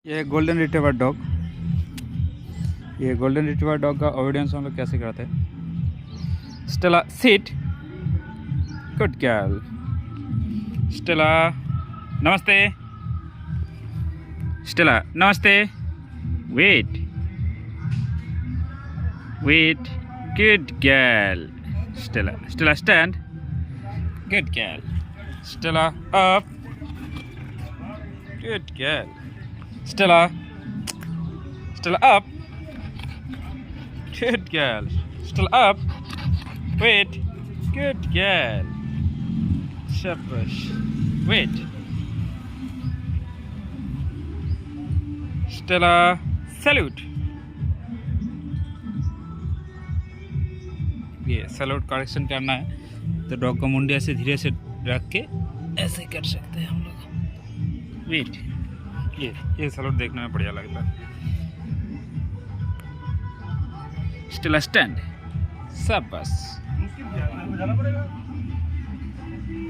ये golden retriever dog, ये golden retriever dog का ऑबिडियंस हम लोग कैसे करते हैं। Stella sit, good girl. Stella namaste, Stella namaste, wait wait, good girl. Stella Stella stand, good girl. Stella up, good girl. Stella, Stella up, good girl. Stella up, wait, good girl. Shabash, wait. Stella, salute. ये salute correction करना है तो dog को मुंडी ऐसे धीरे से रख के ऐसे कर सकते हैं हम लोग। वेट, ये सैल्यूट देखने में बढ़िया लगता है। स्टेला स्टैंड, सब बस।